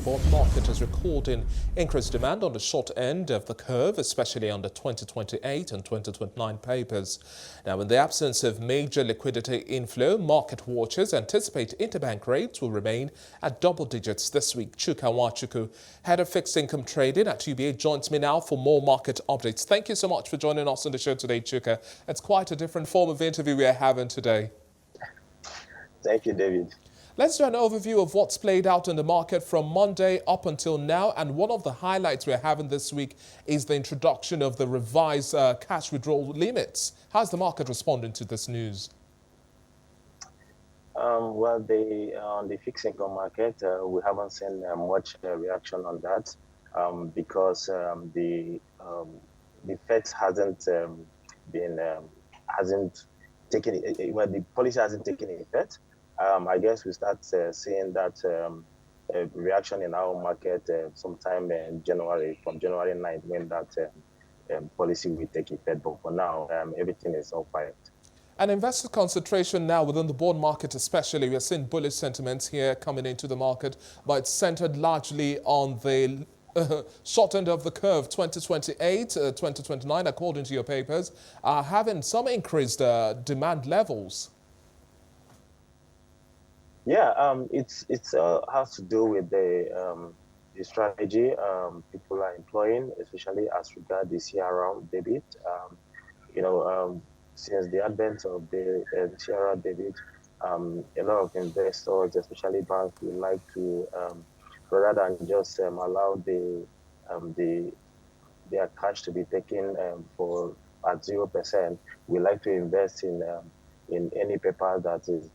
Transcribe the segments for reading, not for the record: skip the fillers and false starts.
bond market is recording increased demand on the short end of the curve, especially on the 2028 and 2029 papers. Now, in the absence of major liquidity inflow, market watchers anticipate interbank rates will remain at double digits this week. Chuka Nwachukwu, head of fixed income trading at UBA, joins me now for more market updates. Thank you so much for joining us on the show today, Chuka. It's quite a different form of interview we are having today. Thank you, David. Let's do an overview of what's played out in the market from Monday up until now. And one of the highlights we're having this week is the introduction of the revised cash withdrawal limits. How's the market responding to this news? Well, on the fixed income market, we haven't seen much reaction on that because the Fed hasn't taken it. Well, the policy hasn't taken effect. I guess we start seeing that reaction in our market sometime in January, from January 9th, when that policy will take effect. But for now, everything is all quiet. And investor concentration now within the bond market especially, we are seeing bullish sentiments here coming into the market, but it's centered largely on the short end of the curve. 2028, 2029, according to your papers, are having some increased demand levels. Yeah, it has to do with the strategy people are employing, especially as regards the CRR debit. Since the advent of the CRR debit, a lot of investors, especially banks, would like to, rather than just allow their cash to be taken at 0%, we like to invest in any paper that is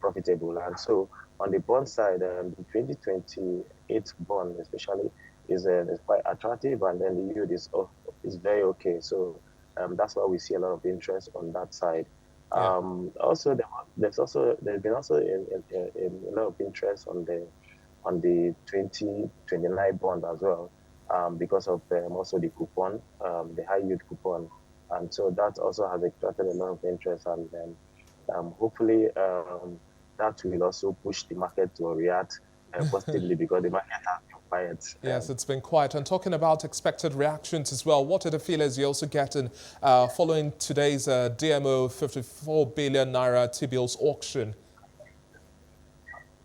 profitable. And so on the bond side, the 2028 bond especially is quite attractive, and then the yield is very okay. So that's why we see a lot of interest on that side. Yeah. Also, there's been also a lot of interest on the 2029 bond as well, because of also the coupon, the high yield coupon, and so that also has attracted a lot of interest, and hopefully that will also push the market to react positively because the market has been quiet. Yes, it's been quiet. And talking about expected reactions as well, what are the feelers you're also getting following today's DMO 54 billion naira T-bills auction?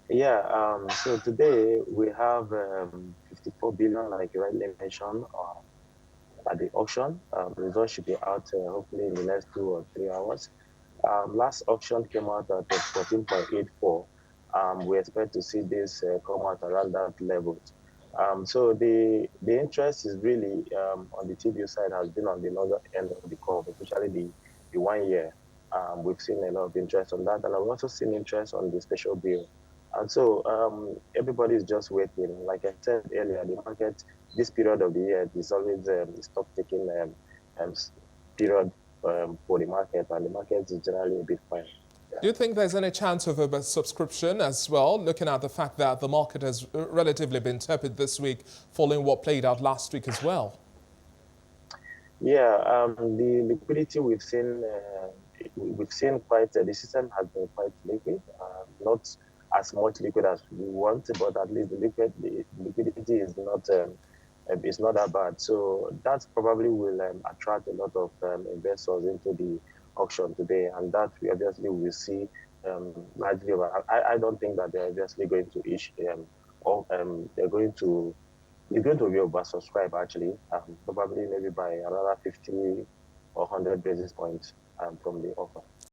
Yeah, so today we have 54 billion, like you rightly mentioned, at the auction. The result should be out hopefully in the next 2 or 3 hours. Last auction came out at 14.84. We expect to see this come out around that level. So the interest is really on the T-bill side has been on the longer end of the curve, especially the 1 year. We've seen a lot of interest on that, and I've also seen interest on the special bill. And so everybody is just waiting. Like I said earlier, the market, this period of the year is always stock taking period for the market, and the market is generally a bit quiet. Do you think there's any chance of a subscription as well, looking at the fact that the market has relatively been tepid this week following what played out last week as well? Yeah, the liquidity we've seen quite, the system has been quite liquid, not as much liquid as we want, but at least the liquidity is not it's not that bad. So that probably will attract a lot of investors into the auction today, and that we obviously will see largely. I don't think that they're obviously going to issue they're going to be oversubscribed actually, probably maybe by another 50 or 100 basis points from the offer.